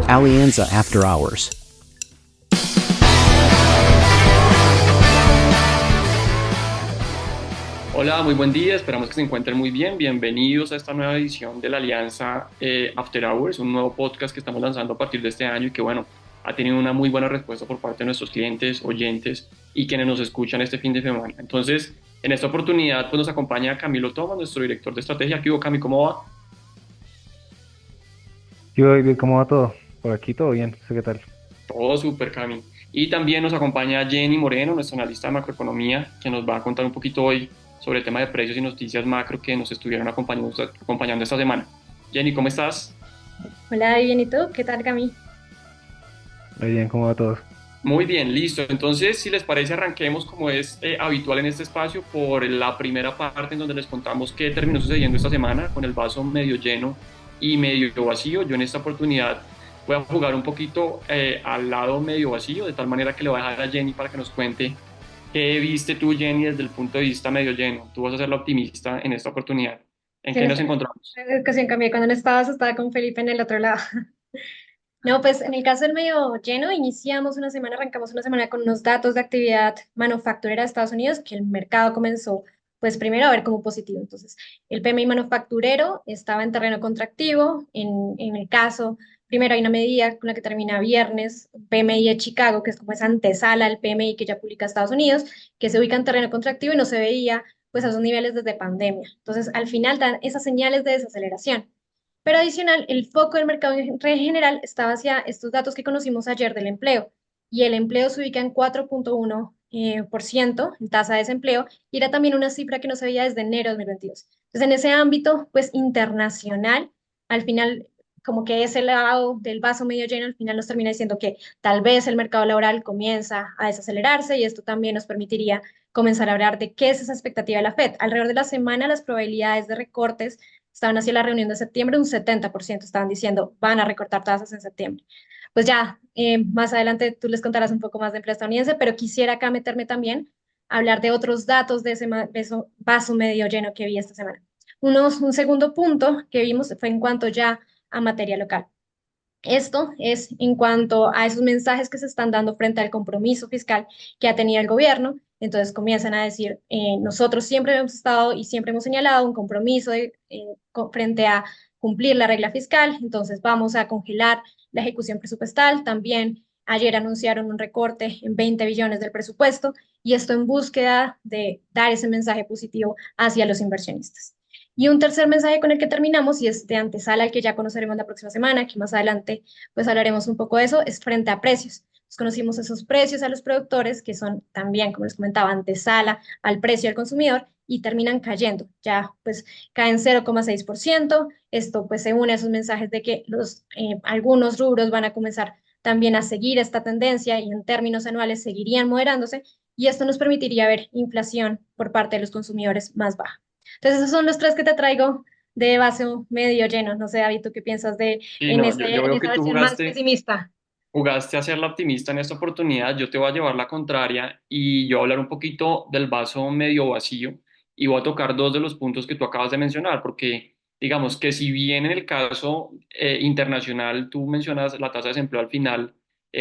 Alianza After Hours. Hola, muy buen día, esperamos que se encuentren muy bien. Bienvenidos a esta nueva edición de la Alianza After Hours, un nuevo podcast que estamos lanzando a partir de este año y que, bueno, ha tenido una muy buena respuesta por parte de nuestros clientes, oyentes y quienes nos escuchan este fin de semana. Entonces, en esta oportunidad, pues nos acompaña Camilo Thomas, nuestro director de estrategia. ¿Qué hubo, Cami? ¿Cómo va? ¿Cómo va todo? Por aquí todo bien, no sé qué tal. Todo súper, Cami. Y también nos acompaña Jenny Moreno, nuestra analista de macroeconomía, que nos va a contar un poquito hoy sobre el tema de precios y noticias macro que nos estuvieron acompañando esta semana. Jenny, ¿cómo estás? Hola, bien, ¿y tú? ¿Qué tal, Cami? Muy bien, ¿cómo va todo? Muy bien, listo. Entonces, si les parece, arranquemos como es habitual en este espacio por la primera parte en donde les contamos qué terminó sucediendo esta semana con el vaso medio lleno y medio vacío. Yo en esta oportunidad voy a jugar un poquito al lado medio vacío, de tal manera que le voy a dejar a Jenny para que nos cuente qué viste tú, Jenny, desde el punto de vista medio lleno. Tú vas a ser la optimista en esta oportunidad. ¿En Sí, en qué nos esta encontramos? ocasión cambié. Cuando no estabas, estaba con Felipe en el otro lado. No, pues en el caso del medio lleno, arrancamos una semana con unos datos de actividad manufacturera de Estados Unidos que el mercado comenzó, pues primero a ver como positivo. Entonces, el PMI manufacturero estaba en terreno contractivo. En el caso, primero hay una medida con la que termina viernes, PMI de Chicago, que es como esa antesala al PMI que ya publica Estados Unidos, que se ubica en terreno contractivo y no se veía pues a esos niveles desde pandemia. Entonces, al final dan esas señales de desaceleración. Pero adicional, el foco del mercado en general estaba hacia estos datos que conocimos ayer del empleo. Y el empleo se ubica en 4,1% por ciento en tasa de desempleo, y era también una cifra que no se veía desde enero de 2022. Entonces, en ese ámbito, pues internacional, al final, como que ese lado del vaso medio lleno, al final nos termina diciendo que tal vez el mercado laboral comienza a desacelerarse, y esto también nos permitiría comenzar a hablar de qué es esa expectativa de la Fed. Alrededor de la semana, las probabilidades de recortes estaban hacia la reunión de septiembre, un 70% estaban diciendo van a recortar tasas en septiembre. Pues ya, más adelante tú les contarás un poco más de empleo estadounidense, pero quisiera acá meterme también a hablar de otros datos de ese vaso medio lleno que vi esta semana. Un segundo punto que vimos fue en cuanto ya a materia local. Esto es en cuanto a esos mensajes que se están dando frente al compromiso fiscal que ha tenido el gobierno. Entonces comienzan a decir, nosotros siempre hemos estado y siempre hemos señalado un compromiso frente a cumplir la regla fiscal, entonces vamos a congelar la ejecución presupuestal. También ayer anunciaron un recorte en 20 billones del presupuesto, y esto en búsqueda de dar ese mensaje positivo hacia los inversionistas. Y un tercer mensaje con el que terminamos, y es de antesala al que ya conoceremos la próxima semana, que más adelante pues hablaremos un poco de eso, es frente a precios. Pues conocimos esos precios a los productores, que son también, como les comentaba, antesala al precio al consumidor, y terminan cayendo, ya pues caen 0,6%. Esto pues se une a esos mensajes de que algunos rubros van a comenzar también a seguir esta tendencia y en términos anuales seguirían moderándose, y esto nos permitiría ver inflación por parte de los consumidores más baja. Entonces, esos son los tres que te traigo de vaso medio lleno. No sé, David, ¿tú qué piensas de Sí, no, yo en veo esa que tú versión más pesimista? jugaste a ser la optimista en esta oportunidad, yo te voy a llevar la contraria y yo voy a hablar un poquito del vaso medio vacío y voy a tocar dos de los puntos que tú acabas de mencionar, porque digamos que si bien en el caso internacional tú mencionas la tasa de desempleo al final,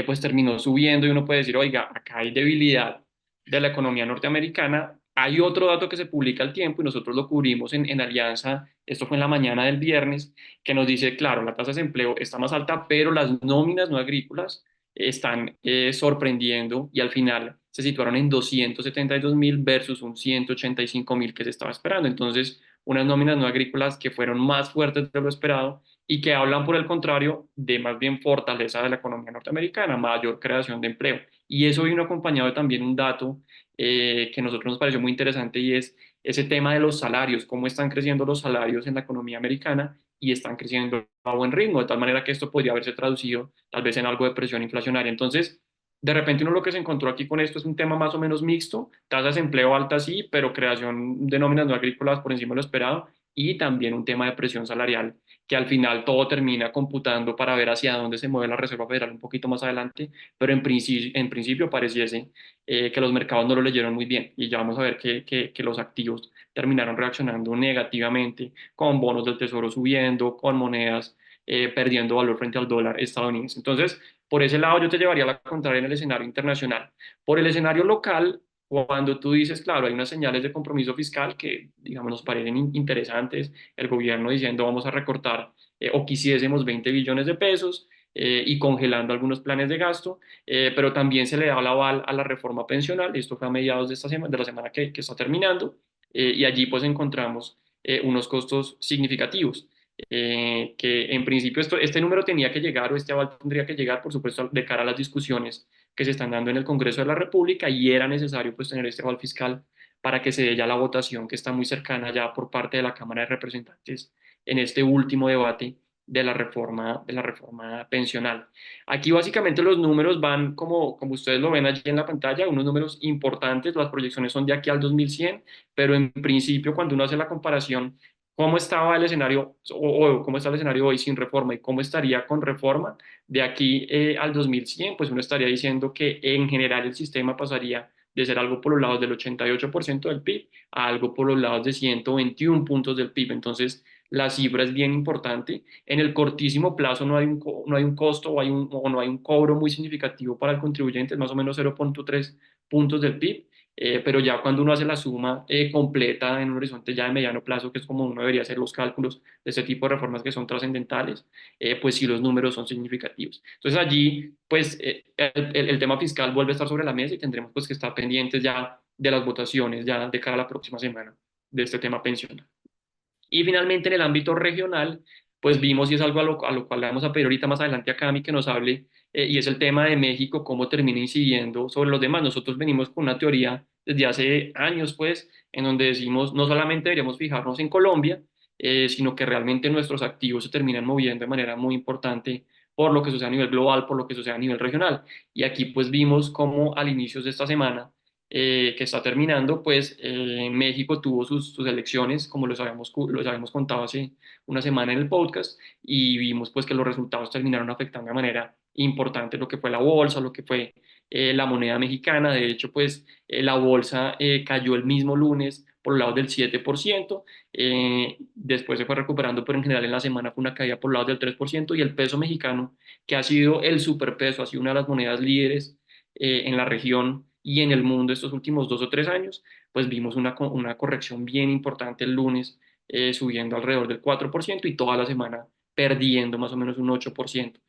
pues terminó subiendo y uno puede decir, oiga, acá hay debilidad de la economía norteamericana, hay otro dato que se publica al tiempo y nosotros lo cubrimos en Alianza, esto fue en la mañana del viernes, que nos dice, claro, la tasa de desempleo está más alta, pero las nóminas no agrícolas están sorprendiendo y al final se situaron en 272.000 versus un 185.000 que se estaba esperando. Entonces, unas nóminas no agrícolas que fueron más fuertes de lo esperado y que hablan, por el contrario, de más bien fortaleza de la economía norteamericana, mayor creación de empleo. Y eso vino acompañado de también un dato que a nosotros nos pareció muy interesante y es ese tema de los salarios, cómo están creciendo los salarios en la economía americana y están creciendo a buen ritmo, de tal manera que esto podría haberse traducido tal vez en algo de presión inflacionaria. Entonces, de repente uno lo que se encontró aquí con esto es un tema más o menos mixto, tasas de empleo altas sí, pero creación de nóminas no agrícolas por encima de lo esperado y también un tema de presión salarial que al final todo termina computando para ver hacia dónde se mueve la Reserva Federal un poquito más adelante, pero en principio pareciese que los mercados no lo leyeron muy bien y ya vamos a ver que los activos terminaron reaccionando negativamente con bonos del tesoro subiendo, con monedas perdiendo valor frente al dólar estadounidense. Entonces, por ese lado yo te llevaría a la contraria en el escenario internacional. Por el escenario local, cuando tú dices, claro, hay unas señales de compromiso fiscal que, digamos, nos parecen interesantes, el gobierno diciendo vamos a recortar o quisiésemos 20 billones de pesos y congelando algunos planes de gasto, pero también se le da el aval a la reforma pensional, esto fue a mediados de esta semana, de la semana que está terminando, y allí pues encontramos unos costos significativos. Que en principio este número tenía que llegar o este aval tendría que llegar, por supuesto, de cara a las discusiones que se están dando en el Congreso de la República y era necesario pues tener este aval fiscal para que se dé ya la votación que está muy cercana ya por parte de la Cámara de Representantes en este último debate de la reforma pensional. Aquí básicamente los números van como ustedes lo ven allí en la pantalla, unos números importantes, las proyecciones son de aquí al 2100, pero en principio cuando uno hace la comparación cómo estaba el escenario o cómo está el escenario hoy sin reforma y cómo estaría con reforma de aquí al 2100, pues uno estaría diciendo que en general el sistema pasaría de ser algo por los lados del 88% del PIB a algo por los lados de 121 puntos del PIB. Entonces, la cifra es bien importante. En el cortísimo plazo no hay un costo o no hay un cobro muy significativo para el contribuyente, es más o menos 0,3 puntos del PIB. Pero ya cuando uno hace la suma completa en un horizonte ya de mediano plazo, que es como uno debería hacer los cálculos de este tipo de reformas que son trascendentales, pues sí los números son significativos. Entonces allí, pues el tema fiscal vuelve a estar sobre la mesa y tendremos pues que estar pendientes ya de las votaciones ya de cara a la próxima semana de este tema pensional. Y finalmente en el ámbito regional, pues vimos, y es algo a lo cual le vamos a pedir ahorita más adelante a Cami que nos hable, y es el tema de México, cómo termina incidiendo sobre los demás. Nosotros venimos con una teoría desde hace años, pues, en donde decimos, no solamente deberíamos fijarnos en Colombia, sino que realmente nuestros activos se terminan moviendo de manera muy importante por lo que sucede a nivel global, por lo que sucede a nivel regional. Y aquí pues vimos cómo al inicio de esta semana que está terminando, pues México tuvo sus elecciones, como los habíamos contado hace una semana en el podcast, y vimos pues que los resultados terminaron afectando de manera importante lo que fue la bolsa, lo que fue la moneda mexicana. De hecho, pues la bolsa cayó el mismo lunes por el lado del 7%, después se fue recuperando, pero en general en la semana fue una caída por el lado del 3%, y el peso mexicano, que ha sido el superpeso, ha sido una de las monedas líderes en la región y en el mundo estos últimos 2 o 3 años, pues vimos una corrección bien importante el lunes, subiendo alrededor del 4% y toda la semana perdiendo más o menos un 8%,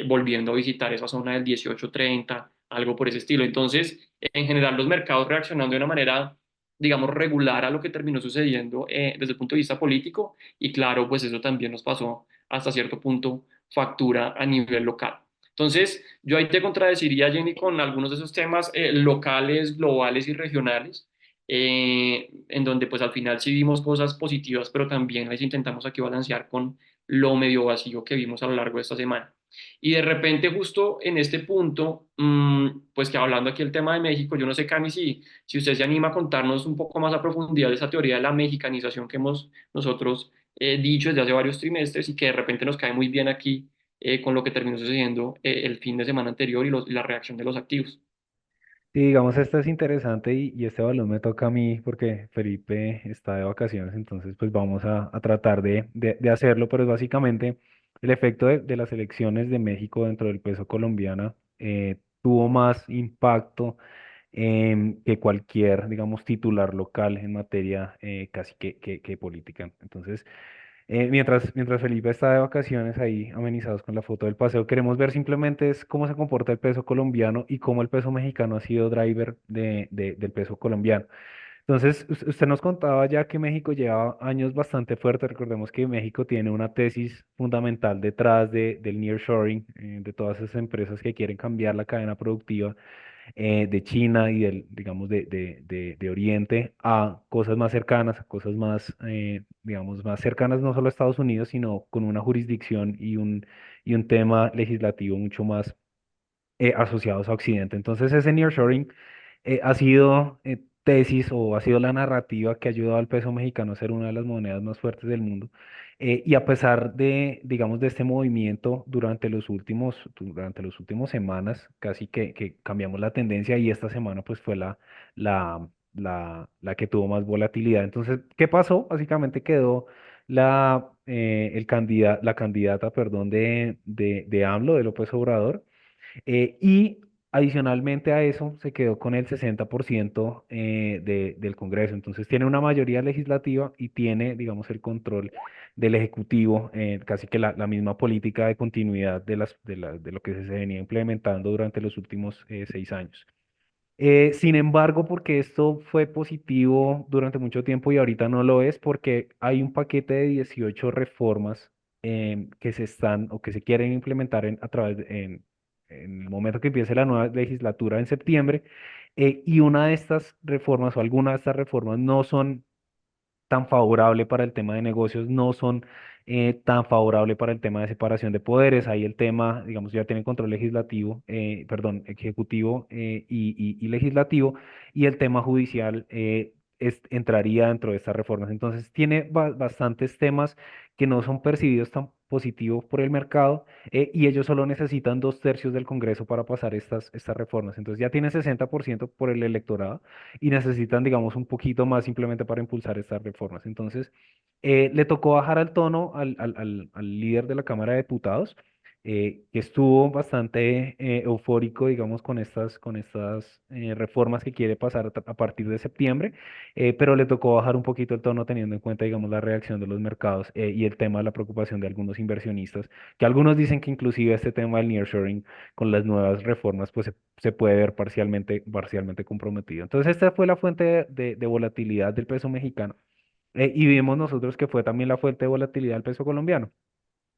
volviendo a visitar esa zona del 18.30, algo por ese estilo. Entonces, en general, los mercados reaccionando de una manera, digamos, regular a lo que terminó sucediendo desde el punto de vista político, y claro, pues eso también nos pasó hasta cierto punto factura a nivel local. Entonces, yo ahí te contradeciría, Jenny, con algunos de esos temas locales, globales y regionales, en donde pues al final sí vimos cosas positivas, pero también les intentamos aquí balancear con lo medio vacío que vimos a lo largo de esta semana. Y de repente, justo en este punto, pues que hablando aquí el tema de México, yo no sé, Cami, si usted se anima a contarnos un poco más a profundidad de esa teoría de la mexicanización que hemos nosotros dicho desde hace varios trimestres y que de repente nos cae muy bien aquí con lo que terminó sucediendo el fin de semana anterior y la reacción de los activos. Sí, digamos, esto es interesante y este balón me toca a mí porque Felipe está de vacaciones, entonces pues vamos a tratar de hacerlo, pero es básicamente el efecto de las elecciones de México dentro del peso colombiano tuvo más impacto que cualquier, digamos, titular local en materia casi que política. Entonces, mientras Felipe está de vacaciones ahí amenizados con la foto del paseo, queremos ver simplemente es cómo se comporta el peso colombiano y cómo el peso mexicano ha sido driver del peso colombiano. Entonces, usted nos contaba ya que México lleva años bastante fuerte. Recordemos que México tiene una tesis fundamental detrás del nearshoring, de todas esas empresas que quieren cambiar la cadena productiva de China y digamos, de Oriente a cosas más cercanas, a cosas más, digamos, más cercanas no solo a Estados Unidos, sino con una jurisdicción y un tema legislativo mucho más asociados a Occidente. Entonces, ese nearshoring ha sido tesis o ha sido la narrativa que ha ayudado al peso mexicano a ser una de las monedas más fuertes del mundo. Y a pesar digamos, de este movimiento durante los últimos semanas, casi que cambiamos la tendencia y esta semana pues fue la que tuvo más volatilidad. Entonces, ¿qué pasó? Básicamente quedó la candidata, perdón, de AMLO, de López Obrador. Y adicionalmente a eso se quedó con el 60% del Congreso. Entonces tiene una mayoría legislativa y tiene, digamos, el control del Ejecutivo, casi que la misma política de continuidad de lo que se venía implementando durante los últimos 6 años. Sin embargo, porque esto fue positivo durante mucho tiempo y ahorita no lo es, porque hay un paquete de 18 reformas que se están o que se quieren implementar en el momento que empiece la nueva legislatura en septiembre, y una de estas reformas o algunas de estas reformas no son tan favorable para el tema de negocios, no son tan favorable para el tema de separación de poderes. Ahí el tema, digamos, ya tiene control legislativo, perdón, ejecutivo y legislativo, y el tema judicial entraría dentro de estas reformas. Entonces, tiene bastantes temas que no son percibidos tan positivos por el mercado, y ellos solo necesitan 2/3 del Congreso para pasar estas reformas. Entonces, ya tiene 60% por el electorado y necesitan, digamos, un poquito más simplemente para impulsar estas reformas. Entonces, le tocó bajar al tono al líder de la Cámara de Diputados, que estuvo bastante eufórico, digamos, con estas reformas que quiere pasar a partir de septiembre, pero le tocó bajar un poquito el tono teniendo en cuenta, digamos, la reacción de los mercados y el tema de la preocupación de algunos inversionistas, que algunos dicen que inclusive este tema del nearshoring con las nuevas reformas, pues se puede ver parcialmente comprometido. Entonces, esta fue la fuente de volatilidad del peso mexicano. Y vimos nosotros que fue también la fuente de volatilidad del peso colombiano.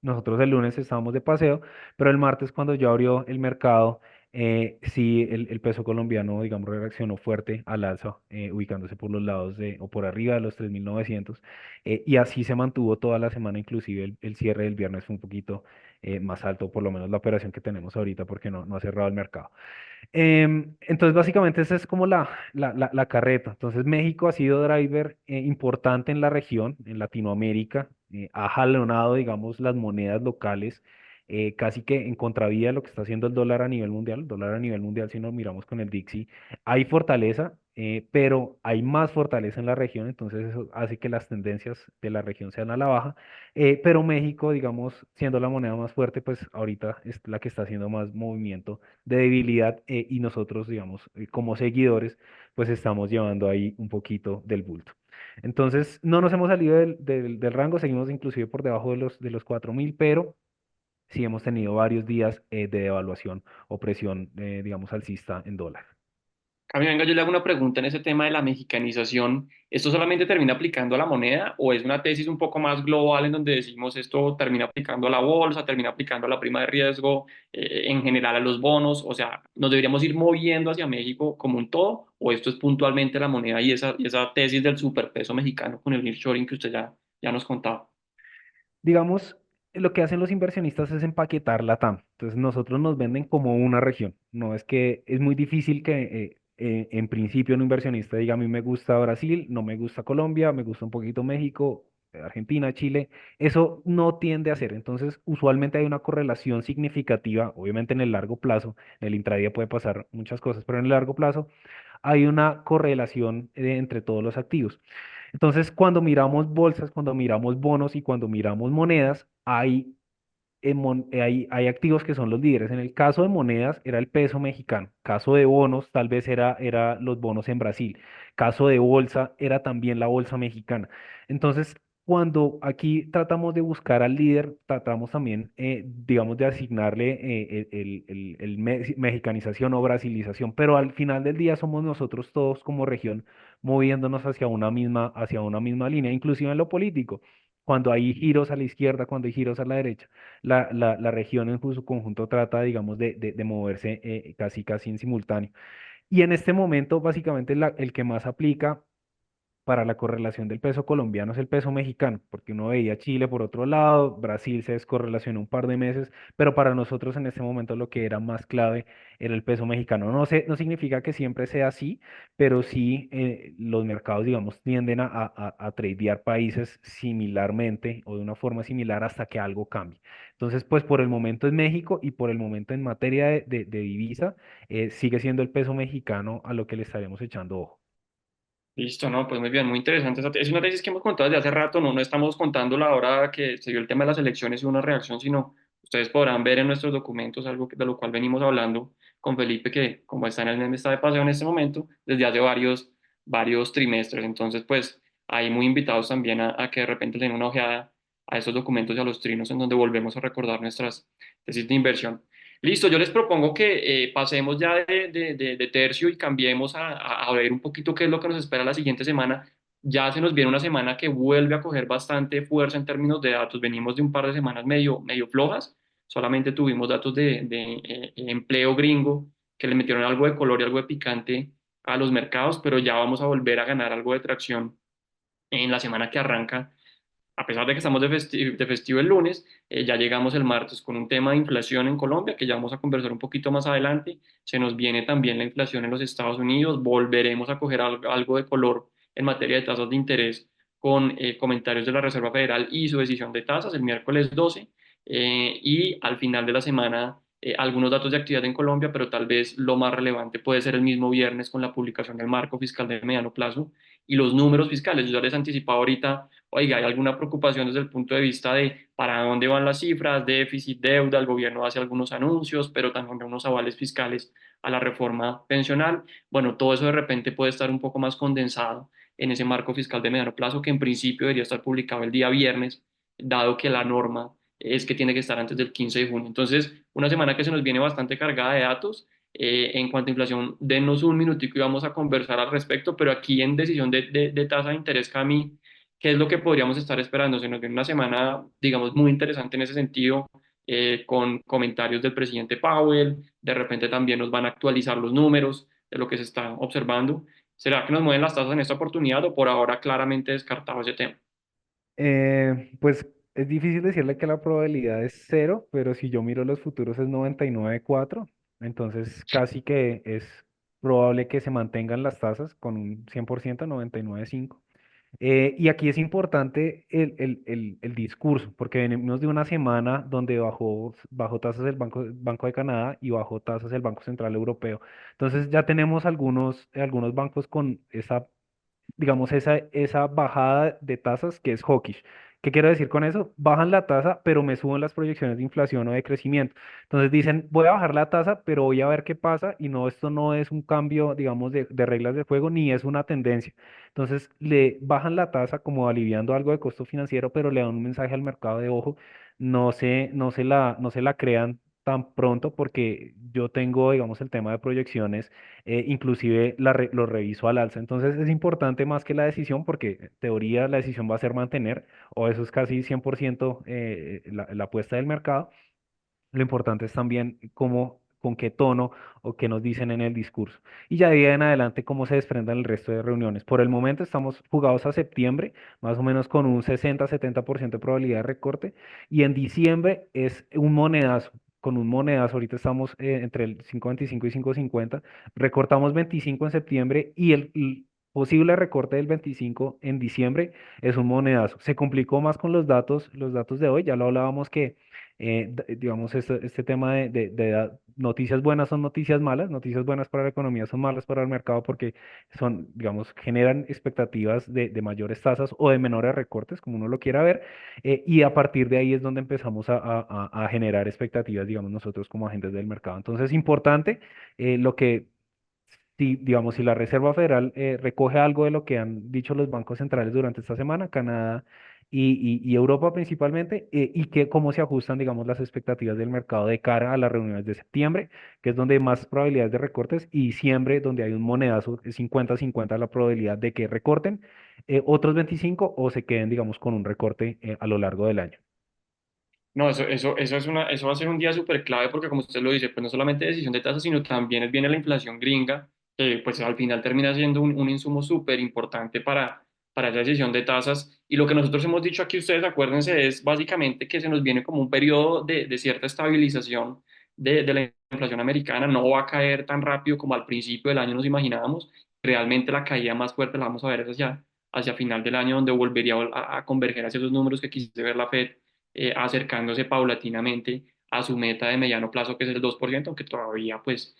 Nosotros el lunes estábamos de paseo, pero el martes cuando ya abrió el mercado, sí, el peso colombiano, digamos, reaccionó fuerte al alza, ubicándose por los lados o por arriba de los 3.900, y así se mantuvo toda la semana, inclusive el cierre del viernes fue un poquito más alto, por lo menos la operación que tenemos ahorita, porque no ha cerrado el mercado. Entonces, básicamente, esa es como la carreta. Entonces, México ha sido driver importante en la región, en Latinoamérica, ha jalonado, digamos, las monedas locales, casi que en contravía de lo que está haciendo el dólar a nivel mundial. El dólar a nivel mundial, si nos miramos con el Dixie, hay fortaleza, pero hay más fortaleza en la región, entonces eso hace que las tendencias de la región sean a la baja. Pero México, digamos, siendo la moneda más fuerte, pues ahorita es la que está haciendo más movimiento de debilidad, y nosotros, digamos, como seguidores, pues estamos llevando ahí un poquito del bulto. Entonces, no nos hemos salido del rango, seguimos inclusive por debajo de los 4.000, pero sí hemos tenido varios días de devaluación o presión, digamos, alcista en dólar. Cami, venga, yo le hago una pregunta en ese tema de la mexicanización. ¿Esto solamente termina aplicando a la moneda o es una tesis un poco más global en donde decimos esto termina aplicando a la bolsa, termina aplicando a la prima de riesgo, en general a los bonos? O sea, ¿nos deberíamos ir moviendo hacia México como un todo o esto es puntualmente la moneda y esa tesis del superpeso mexicano con el nearshoring que usted ya nos contaba? Digamos, lo que hacen los inversionistas es empaquetar la TAM. Entonces, nosotros nos venden como una región. No es que es muy difícil que en principio un inversionista diga, a mí me gusta Brasil, no me gusta Colombia, me gusta un poquito México, Argentina, Chile. Eso no tiende a ser. Entonces, usualmente hay una correlación significativa, obviamente en el largo plazo, en el intradía puede pasar muchas cosas, pero en el largo plazo hay una correlación entre todos los activos. Entonces, cuando miramos bolsas, cuando miramos bonos y cuando miramos monedas, hay activos que son los líderes. En el caso de monedas era el peso mexicano. Caso de bonos, tal vez era los bonos en Brasil. Caso de bolsa, era también la bolsa mexicana. Entonces, cuando aquí tratamos de buscar al líder, tratamos también, digamos, de asignarle mexicanización o brasilización, pero al final del día somos nosotros todos como región moviéndonos hacia una misma línea, inclusive en lo político. Cuando hay giros a la izquierda, cuando hay giros a la derecha, la región en su conjunto trata, digamos, de moverse casi en simultáneo. Y en este momento, básicamente, el que más aplica para la correlación del peso colombiano es el peso mexicano, porque uno veía Chile por otro lado, Brasil se descorrelacionó un par de meses, pero para nosotros en este momento lo que era más clave era el peso mexicano. No sé, no significa que siempre sea así, pero sí los mercados, digamos, tienden a tradear países similarmente o de una forma similar hasta que algo cambie. Entonces, pues por el momento es México y por el momento en materia de divisa, sigue siendo el peso mexicano a lo que le estaremos echando ojo. Listo, no, pues muy bien, muy interesante. Es una tesis que hemos contado desde hace rato, no estamos contando la hora que se dio el tema de las elecciones y una reacción, sino ustedes podrán ver en nuestros documentos algo de lo cual venimos hablando con Felipe, que como está en el está de paseo en este momento, desde hace varios trimestres. Entonces, pues ahí muy invitados también a que de repente le den una ojeada a esos documentos y a los trinos en donde volvemos a recordar nuestras tesis de inversión. Listo, yo les propongo que pasemos ya de tercio y cambiemos a ver un poquito qué es lo que nos espera la siguiente semana. Ya se nos viene una semana que vuelve a coger bastante fuerza en términos de datos. Venimos de un par de semanas medio flojas. Solamente tuvimos datos de empleo gringo que le metieron algo de color y algo de picante a los mercados, pero ya vamos a volver a ganar algo de tracción en la semana que arranca. A pesar de que estamos de festivo el lunes, ya llegamos el martes con un tema de inflación en Colombia, que ya vamos a conversar un poquito más adelante. Se nos viene también la inflación en los Estados Unidos. Volveremos a coger algo de color en materia de tasas de interés con comentarios de la Reserva Federal y su decisión de tasas el miércoles 12. Y al final de la semana, algunos datos de actividad en Colombia, pero tal vez lo más relevante puede ser el mismo viernes con la publicación del marco fiscal de mediano plazo y los números fiscales. Yo ya les anticipaba ahorita. Oiga, ¿hay alguna preocupación desde el punto de vista de para dónde van las cifras, déficit, deuda? El gobierno hace algunos anuncios, pero también unos avales fiscales a la reforma pensional. Bueno, todo eso de repente puede estar un poco más condensado en ese marco fiscal de mediano plazo que en principio debería estar publicado el día viernes, dado que la norma es que tiene que estar antes del 15 de junio. Entonces, una semana que se nos viene bastante cargada de datos. En cuanto a inflación, denos un minutico y vamos a conversar al respecto, pero aquí en decisión de tasa de interés, Cami, ¿qué es lo que podríamos estar esperando? Se nos viene una semana, digamos, muy interesante en ese sentido, con comentarios del presidente Powell, de repente también nos van a actualizar los números de lo que se está observando. ¿Será que nos mueven las tasas en esta oportunidad o por ahora claramente descartado ese tema? Pues es difícil decirle que la probabilidad es cero, pero si yo miro los futuros es 99,4, entonces casi que es probable que se mantengan las tasas con un 100%, 99,5. Y aquí es importante el discurso, porque venimos de una semana donde bajó tasas el Banco de Canadá y bajó tasas el Banco Central Europeo. Entonces ya tenemos algunos bancos con esa, digamos, esa bajada de tasas que es hawkish. ¿Qué quiero decir con eso? Bajan la tasa, pero me suben las proyecciones de inflación o de crecimiento. Entonces dicen, voy a bajar la tasa, pero voy a ver qué pasa. Y no, esto no es un cambio, digamos, de reglas de juego, ni es una tendencia. Entonces le bajan la tasa como aliviando algo de costo financiero, pero le dan un mensaje al mercado de ojo, no se la crean tan pronto porque yo tengo, digamos, el tema de proyecciones, inclusive lo reviso al alza. Entonces es importante más que la decisión, porque en teoría la decisión va a ser mantener, o eso es casi 100% la apuesta del mercado. Lo importante es también con qué tono o qué nos dicen en el discurso. Y ya de ahí en adelante cómo se desprendan el resto de reuniones. Por el momento estamos jugados a septiembre, más o menos con un 60-70% de probabilidad de recorte. Y en diciembre es un monedazo. Con un monedazo, ahorita estamos entre el 5,25 y 5,50. Recortamos 25 en septiembre y el posible recorte del 25 en diciembre es un monedazo. Se complicó más con los datos de hoy. Ya lo hablábamos que digamos, este tema de noticias buenas son noticias buenas para la economía son malas para el mercado porque son, digamos, generan expectativas de mayores tasas o de menores recortes, como uno lo quiera ver, y a partir de ahí es donde empezamos a generar expectativas, digamos, nosotros como agentes del mercado. Entonces, importante lo que si, digamos, si la Reserva Federal recoge algo de lo que han dicho los bancos centrales durante esta semana, Canadá y Europa principalmente, y que cómo se ajustan, digamos, las expectativas del mercado de cara a las reuniones de septiembre, que es donde hay más probabilidades de recortes, y diciembre, donde hay un monedazo, 50-50 la probabilidad de que recorten, otros 25 o se queden, digamos, con un recorte a lo largo del año. No, eso va a ser un día súper clave porque como usted lo dice, pues no solamente decisión de tasas, sino también viene la inflación gringa, que pues al final termina siendo un insumo súper importante para esa decisión de tasas. Y lo que nosotros hemos dicho aquí, ustedes acuérdense, es básicamente que se nos viene como un periodo de cierta estabilización de la inflación americana. No va a caer tan rápido como al principio del año nos imaginábamos. Realmente la caída más fuerte la vamos a ver hacia final del año, donde volvería a converger hacia esos números que quise ver la Fed, acercándose paulatinamente a su meta de mediano plazo, que es el 2%, aunque todavía pues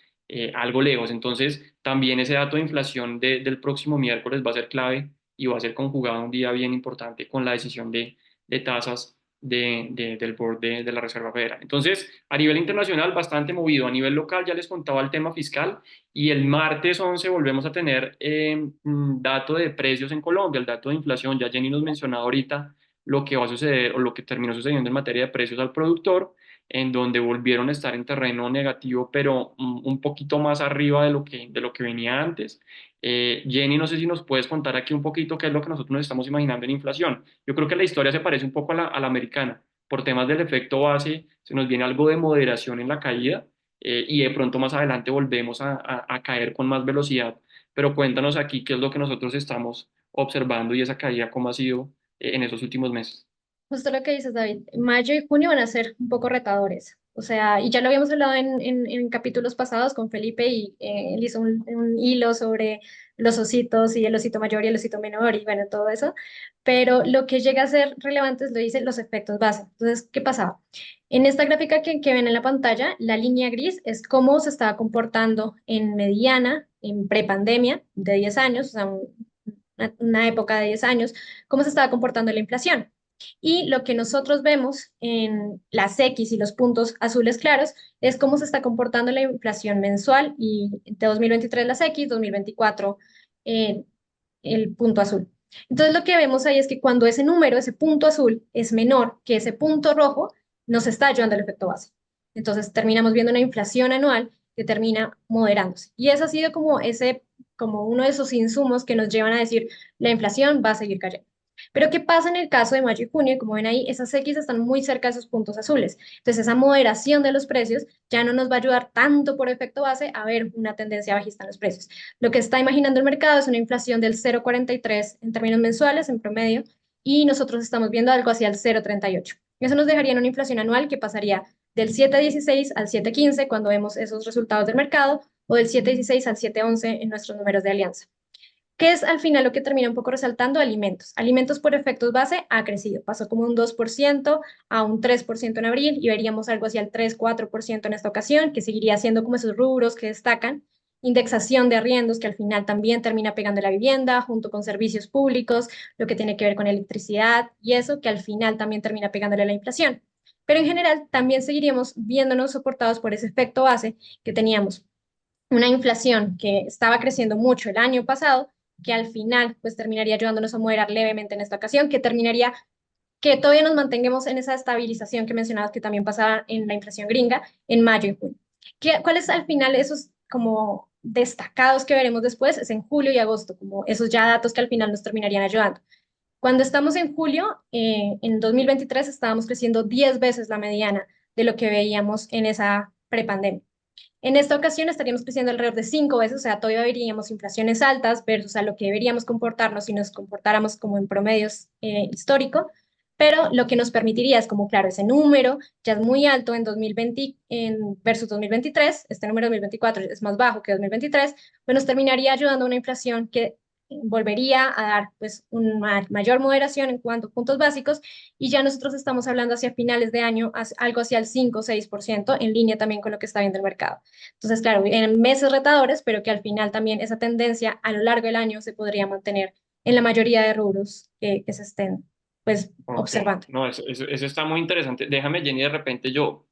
algo lejos. Entonces, también ese dato de inflación del próximo miércoles va a ser clave y va a ser conjugado un día bien importante con la decisión de tasas del board de la Reserva Federal. Entonces, a nivel internacional, bastante movido. A nivel local, ya les contaba el tema fiscal y el martes 11 volvemos a tener dato de precios en Colombia, el dato de inflación. Ya Jenny nos mencionaba ahorita lo que va a suceder o lo que terminó sucediendo en materia de precios al productor, en donde volvieron a estar en terreno negativo, pero un poquito más arriba de lo que venía antes. Jenny, no sé si nos puedes contar aquí un poquito qué es lo que nosotros nos estamos imaginando en inflación. Yo creo que la historia se parece un poco a la americana. Por temas del efecto base, se nos viene algo de moderación en la caída y de pronto más adelante volvemos a caer con más velocidad. Pero cuéntanos aquí qué es lo que nosotros estamos observando y esa caída cómo ha sido en esos últimos meses. Justo lo que dices, David. Mayo y junio van a ser un poco retadores. O sea, y ya lo habíamos hablado en capítulos pasados con Felipe y él hizo un hilo sobre los ositos y el osito mayor y el osito menor y bueno, todo eso. Pero lo que llega a ser relevante es lo dicen los efectos base. Entonces, ¿qué pasaba? En esta gráfica que ven en la pantalla, la línea gris es cómo se estaba comportando en mediana, en prepandemia de 10 años, o sea, una época de 10 años, cómo se estaba comportando la inflación. Y lo que nosotros vemos en las X y los puntos azules claros es cómo se está comportando la inflación mensual y de 2023 las X, 2024 eh, el punto azul. Entonces lo que vemos ahí es que cuando ese número, ese punto azul es menor que ese punto rojo, nos está ayudando el efecto base. Entonces terminamos viendo una inflación anual que termina moderándose. Y eso ha sido como uno de esos insumos que nos llevan a decir la inflación va a seguir cayendo. Pero ¿qué pasa en el caso de mayo y junio? Como ven ahí, esas X están muy cerca de esos puntos azules. Entonces, esa moderación de los precios ya no nos va a ayudar tanto por efecto base a ver una tendencia bajista en los precios. Lo que está imaginando el mercado es una inflación del 0,43 en términos mensuales, en promedio, y nosotros estamos viendo algo hacia el 0,38. Eso nos dejaría en una inflación anual que pasaría del 7,16 al 7,15 cuando vemos esos resultados del mercado, o del 7,16 al 7,11 en nuestros números de alianza. ¿Qué es al final lo que termina un poco resaltando? Alimentos. Alimentos por efectos base ha crecido. Pasó como un 2% a un 3% en abril y veríamos algo hacia el 3-4% en esta ocasión, que seguiría siendo como esos rubros que destacan. Indexación de arriendos, que al final también termina pegando la vivienda, junto con servicios públicos, lo que tiene que ver con electricidad y eso, que al final también termina pegándole la inflación. Pero en general también seguiríamos viéndonos soportados por ese efecto base que teníamos una inflación que estaba creciendo mucho el año pasado, que al final pues terminaría ayudándonos a moderar levemente en esta ocasión, que terminaría que todavía nos mantengamos en esa estabilización que mencionabas que también pasaba en la inflación gringa en mayo y junio. ¿Cuáles al final esos como destacados que veremos después? Es en julio y agosto, como esos ya datos que al final nos terminarían ayudando. Cuando estamos en julio, en 2023 estábamos creciendo 10 veces la mediana de lo que veíamos en esa prepandemia. En esta ocasión estaríamos creciendo alrededor de 5 veces, o sea, todavía veríamos inflaciones altas versus a lo que deberíamos comportarnos si nos comportáramos como en promedios histórico, pero lo que nos permitiría es como, claro, ese número ya es muy alto en 2020 versus 2023, este número 2024 es más bajo que 2023, pues nos terminaría ayudando a una inflación que volvería a dar pues una mayor moderación en cuanto a puntos básicos y ya nosotros estamos hablando hacia finales de año, algo hacia el 5 o 6% en línea también con lo que está viendo el mercado. Entonces, claro, en meses retadores, pero que al final también esa tendencia a lo largo del año se podría mantener en la mayoría de rubros que se estén pues Ok, observando. no, eso está muy interesante. Déjame, Jenny, de repente yo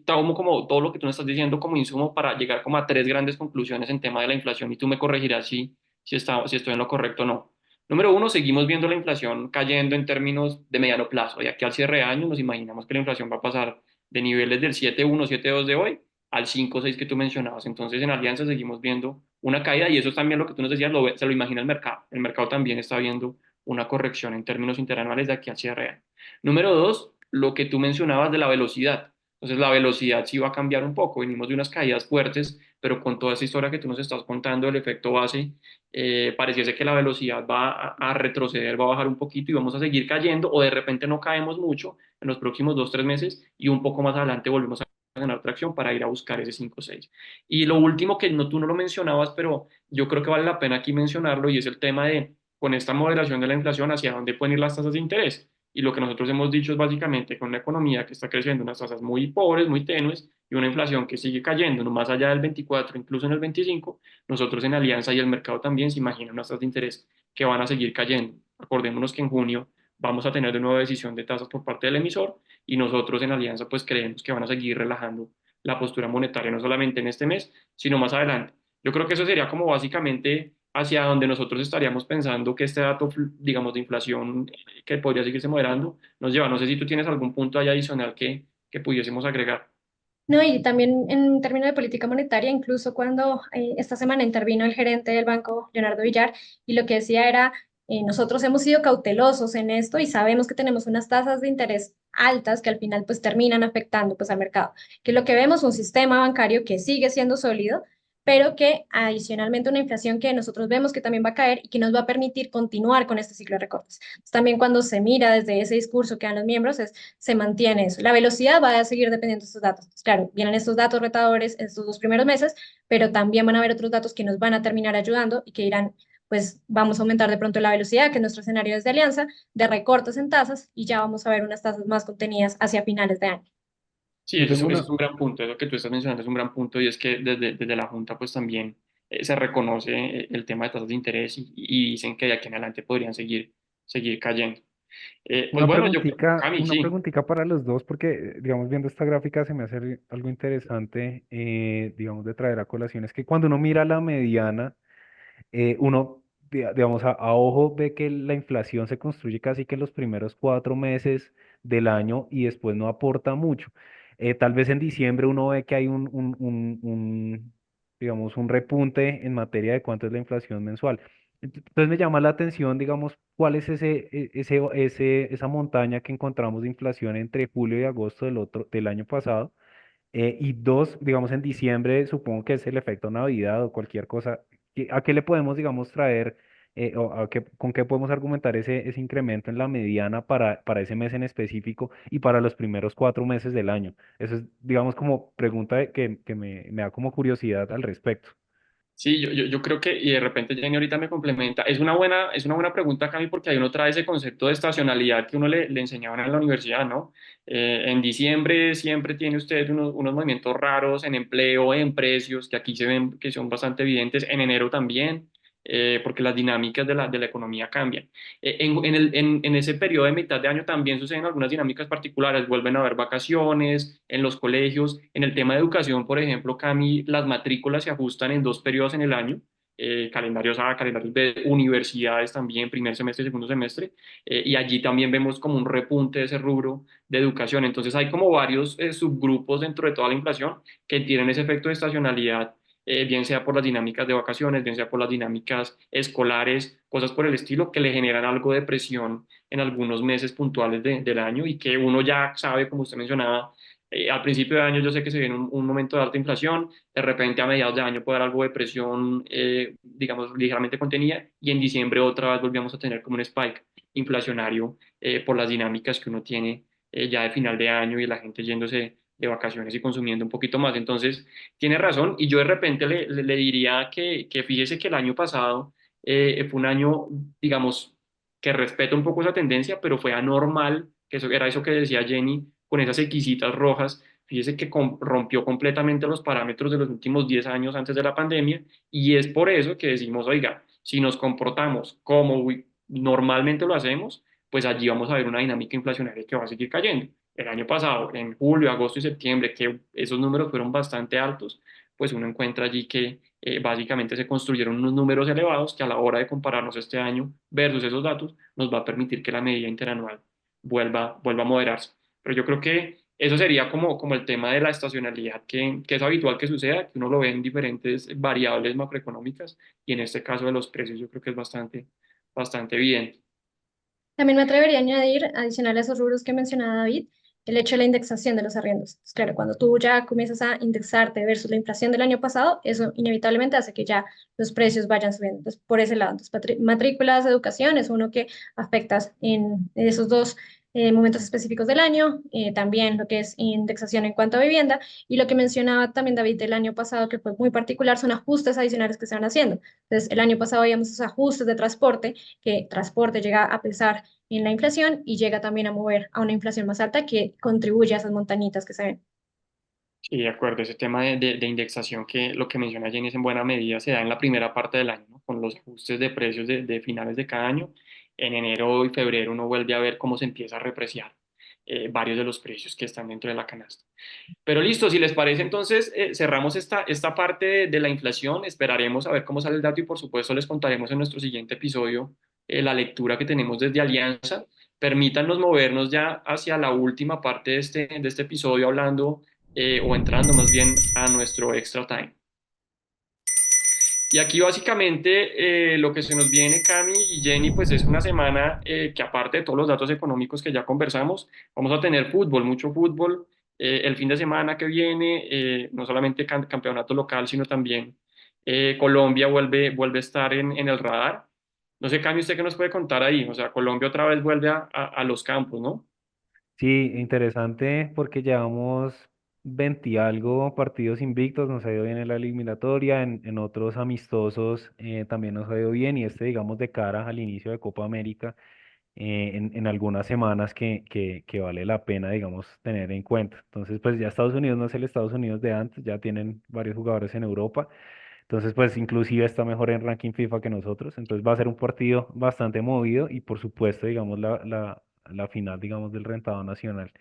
tomo como todo lo que tú me estás diciendo como insumo para llegar como a tres grandes conclusiones en tema de la inflación y tú me corregirás si estoy en lo correcto o no. Número uno, seguimos viendo la inflación cayendo en términos de mediano plazo. Y aquí al cierre de año nos imaginamos que la inflación va a pasar de niveles del 7,1, 7,2 de hoy al 5,6 que tú mencionabas. Entonces en Alianza seguimos viendo una caída y eso es también lo que tú nos decías, se lo imagina el mercado. El mercado también está viendo una corrección en términos interanuales de aquí al cierre de año. Número dos, lo que tú mencionabas de la velocidad. Entonces la velocidad sí va a cambiar un poco. Venimos de unas caídas fuertes, pero con toda esa historia que tú nos estás contando del efecto base, pareciese que la velocidad va a retroceder, va a bajar un poquito y vamos a seguir cayendo o de repente no caemos mucho en los próximos 2, 3 meses y un poco más adelante volvemos a ganar tracción para ir a buscar ese 5,6. Y lo último que no, tú no lo mencionabas, pero yo creo que vale la pena aquí mencionarlo y es el tema de con esta moderación de la inflación, ¿hacia dónde pueden ir las tasas de interés? Y lo que nosotros hemos dicho es básicamente con una economía que está creciendo unas tasas muy pobres, muy tenues, y una inflación que sigue cayendo, no más allá del 24, incluso en el 25, nosotros en Alianza y el mercado también se imaginan unas tasas de interés que van a seguir cayendo. Acordémonos que en junio vamos a tener de nuevo decisión de tasas por parte del emisor y nosotros en Alianza pues creemos que van a seguir relajando la postura monetaria, no solamente en este mes, sino más adelante. Yo creo que eso sería como básicamente hacia donde nosotros estaríamos pensando que este dato, digamos, de inflación que podría seguirse moderando nos lleva. No sé si tú tienes algún punto ahí adicional que pudiésemos agregar. No, y también en términos de política monetaria, incluso cuando esta semana intervino el gerente del banco, Leonardo Villar, y lo que decía era, nosotros hemos sido cautelosos en esto y sabemos que tenemos unas tasas de interés altas que al final pues terminan afectando pues al mercado, que lo que vemos un sistema bancario que sigue siendo sólido, pero que adicionalmente una inflación que nosotros vemos que también va a caer y que nos va a permitir continuar con este ciclo de recortes. Entonces, también cuando se mira desde ese discurso que dan los miembros es se mantiene eso. La velocidad va a seguir dependiendo de estos datos. Entonces, claro, vienen estos datos retadores estos 2 primeros meses, pero también van a haber otros datos que nos van a terminar ayudando y que dirán, pues vamos a aumentar de pronto la velocidad, que es nuestro escenario desde Alianza, de recortes en tasas y ya vamos a ver unas tasas más contenidas hacia finales de año. Sí, Yo tengo eso una, es un gran punto, eso que tú estás mencionando es un gran punto y es que desde la Junta pues también se reconoce el tema de tasas de interés y dicen que de aquí en adelante podrían seguir cayendo. Pues bueno, yo creo, Cami, una sí. preguntita para los dos, porque, digamos, viendo esta gráfica se me hace algo interesante, digamos, de traer a colación. Es que cuando uno mira la mediana, uno, digamos, a ojo ve que la inflación se construye casi que en los primeros 4 meses del año y después no aporta mucho. Tal vez en diciembre uno ve que hay digamos, un repunte en materia de cuánto es la inflación mensual. Entonces me llama la atención, digamos, cuál es esa montaña que encontramos de inflación entre julio y agosto del año pasado y dos, digamos, en diciembre, supongo que es el efecto Navidad o cualquier cosa. ¿A qué le podemos, digamos, traer o con qué podemos argumentar ese incremento en la mediana para ese mes en específico y para los primeros 4 meses del año? Eso es, digamos, como pregunta que me da como curiosidad al respecto. Sí, yo creo que, y de repente Jenny ahorita me complementa, es una buena pregunta, Cami, porque ahí uno trae ese concepto de estacionalidad que uno le enseñaban en la universidad, ¿no? En diciembre siempre tiene usted unos movimientos raros en empleo, en precios, que aquí se ven que son bastante evidentes, en enero también, porque las dinámicas de la economía cambian. En ese periodo de mitad de año también suceden algunas dinámicas particulares, vuelven a haber vacaciones en los colegios, en el tema de educación, por ejemplo, Cami, las matrículas se ajustan en 2 periodos en el año, calendarios A, calendarios B, universidades también, primer semestre y segundo semestre, y allí también vemos como un repunte de ese rubro de educación. Entonces hay como varios subgrupos dentro de toda la inflación que tienen ese efecto de estacionalidad, bien sea por las dinámicas de vacaciones, bien sea por las dinámicas escolares, cosas por el estilo, que le generan algo de presión en algunos meses puntuales del año y que uno ya sabe, como usted mencionaba, al principio de año yo sé que se viene un momento de alta inflación, de repente a mediados de año puede haber algo de presión, digamos, ligeramente contenida, y en diciembre otra vez volvíamos a tener como un spike inflacionario por las dinámicas que uno tiene ya de final de año y la gente yéndose de vacaciones y consumiendo un poquito más. Entonces, tiene razón, y yo de repente le diría que fíjese que el año pasado fue un año, digamos, que respeta un poco esa tendencia, pero fue anormal, que eso era eso que decía Jenny, con esas exquisitas rojas. Fíjese que rompió completamente los parámetros de los últimos 10 años antes de la pandemia, y es por eso que decimos, oiga, si nos comportamos como normalmente lo hacemos, pues allí vamos a ver una dinámica inflacionaria que va a seguir cayendo. El año pasado, en julio, agosto y septiembre, que esos números fueron bastante altos, pues uno encuentra allí que básicamente se construyeron unos números elevados que a la hora de compararnos este año versus esos datos nos va a permitir que la medida interanual vuelva a moderarse. Pero yo creo que eso sería como el tema de la estacionalidad, que es habitual que suceda, que uno lo ve en diferentes variables macroeconómicas y en este caso de los precios yo creo que es bastante evidente. También me atrevería a añadir, adicional a esos rubros que mencionaba David, el hecho de la indexación de los arriendos. Entonces, claro, cuando tú ya comienzas a indexarte versus la inflación del año pasado, eso inevitablemente hace que ya los precios vayan subiendo. Entonces, por ese lado, entonces, matrículas, educación es uno que afectas en esos dos momentos específicos del año, también lo que es indexación en cuanto a vivienda, y lo que mencionaba también David del año pasado, que fue muy particular, son ajustes adicionales que se van haciendo. Entonces, el año pasado habíamos esos ajustes de transporte, que transporte llega a pesar en la inflación y llega también a mover a una inflación más alta que contribuye a esas montañitas que se ven. Sí, de acuerdo, ese tema de indexación que lo que menciona Jenny es en buena medida se da en la primera parte del año, ¿no? Con los ajustes de precios de finales de cada año. En enero y febrero uno vuelve a ver cómo se empieza a repreciar varios de los precios que están dentro de la canasta. Pero listo, si les parece, entonces cerramos esta parte de la inflación, esperaremos a ver cómo sale el dato y por supuesto les contaremos en nuestro siguiente episodio la lectura que tenemos desde Alianza. Permítanos movernos ya hacia la última parte de este episodio hablando o entrando más bien a nuestro extra time. Y aquí básicamente lo que se nos viene, Cami y Jenny, pues es una semana que aparte de todos los datos económicos que ya conversamos, vamos a tener fútbol, mucho fútbol. El fin de semana que viene, no solamente campeonato local, sino también Colombia vuelve a estar en el radar. No sé, Cami, ¿usted qué nos puede contar ahí? O sea, Colombia otra vez vuelve a los campos, ¿no? Sí, interesante porque llevamos 20 y algo partidos invictos, nos ha ido bien en la eliminatoria, en otros amistosos también nos ha ido bien y digamos, de cara al inicio de Copa América, en algunas semanas que vale la pena, digamos, tener en cuenta. Entonces, pues ya Estados Unidos no es el Estados Unidos de antes, ya tienen varios jugadores en Europa, entonces, pues inclusive está mejor en ranking FIFA que nosotros, entonces va a ser un partido bastante movido y por supuesto, digamos, la final, digamos, del rentado nacional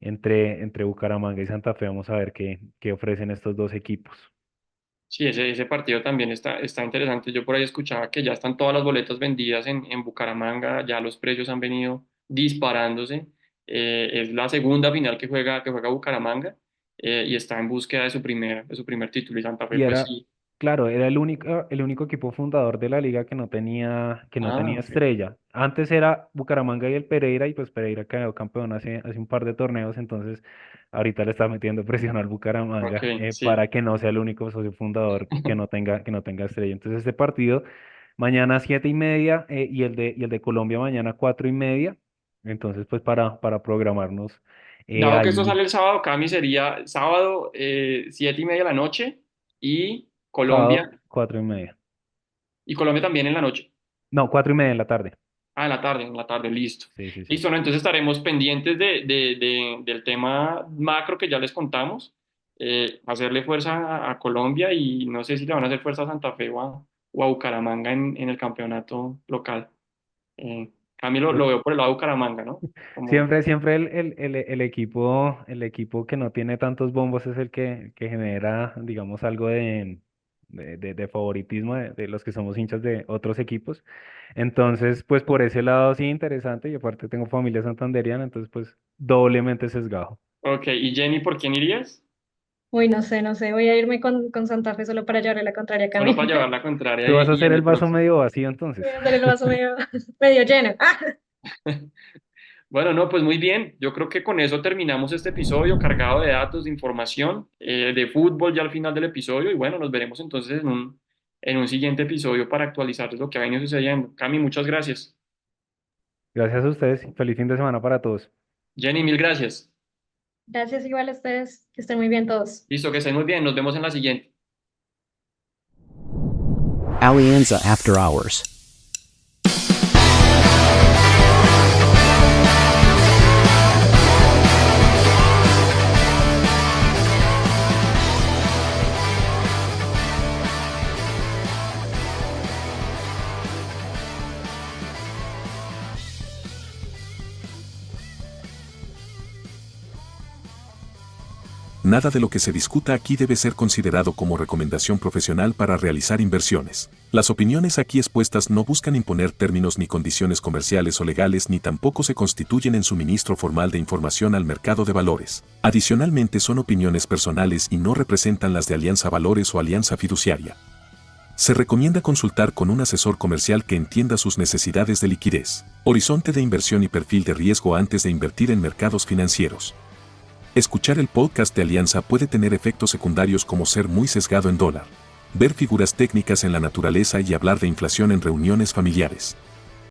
entre Bucaramanga y Santa Fe. Vamos a ver qué ofrecen estos dos equipos. Sí, ese partido también está interesante. Yo por ahí escuchaba que ya están todas las boletas vendidas en Bucaramanga, ya los precios han venido disparándose. Es la segunda final que juega Bucaramanga y está en búsqueda de su primer título. Y Santa Fe, Y pues era, sí. claro, era el único equipo fundador de la liga que no tenía Ok. estrella. Antes era Bucaramanga y el Pereira, y pues Pereira quedó campeón hace un par de torneos, entonces ahorita le está metiendo presión al Ok, Bucaramanga sí. para que no sea el único socio fundador que no tenga estrella. Entonces este partido mañana 7:30 y el de Colombia mañana 4:30. Entonces pues para programarnos Dado que esto ahí sale el sábado, Cami sería sábado 7:30 de la noche y sábado Colombia, 4:30. y Colombia también en la noche. No, 4:30 de la tarde. Ah, en la tarde, listo. Sí, sí, sí. Listo, ¿no? Entonces estaremos pendientes del tema macro que ya les contamos, hacerle fuerza a Colombia y no sé si le van a hacer fuerza a Santa Fe o a Bucaramanga en el campeonato local. Camilo lo veo por el lado de Bucaramanga, ¿no? Como, Siempre el equipo que no tiene tantos bombos es el que genera, digamos, algo de favoritismo de los que somos hinchas de otros equipos. Entonces, pues por ese lado sí, interesante. Y aparte tengo familia santanderiana, entonces pues doblemente sesgado. ok, ¿y Jenny por quién irías? Uy, no sé, no sé, voy a irme con Santa Fe solo para llevarle la contraria a Solo Cami. para llevar la contraria Sí, Tú vas a y hacer en el el vaso próximo. medio vacío entonces. voy a hacer el vaso medio, medio lleno. ¡Ah! Bueno, no, pues muy bien. Yo creo que con eso terminamos este episodio cargado de datos, de información, de fútbol ya al final del episodio. Y bueno, nos veremos entonces en un siguiente episodio para actualizar lo que ha venido sucediendo. Cami, muchas gracias. Gracias a ustedes. Feliz fin de semana para todos. Jenny, mil gracias. Gracias igual a ustedes, que estén muy bien todos. Listo, que estén muy bien. Nos vemos en la siguiente. Alianza After Hours. Nada de lo que se discuta aquí debe ser considerado como recomendación profesional para realizar inversiones. Las opiniones aquí expuestas no buscan imponer términos ni condiciones comerciales o legales ni tampoco se constituyen en suministro formal de información al mercado de valores. Adicionalmente son opiniones personales y no representan las de Alianza Valores o Alianza Fiduciaria. Se recomienda consultar con un asesor comercial que entienda sus necesidades de liquidez, horizonte de inversión y perfil de riesgo antes de invertir en mercados financieros. Escuchar el podcast de Alianza puede tener efectos secundarios como ser muy sesgado en dólar, ver figuras técnicas en la naturaleza y hablar de inflación en reuniones familiares.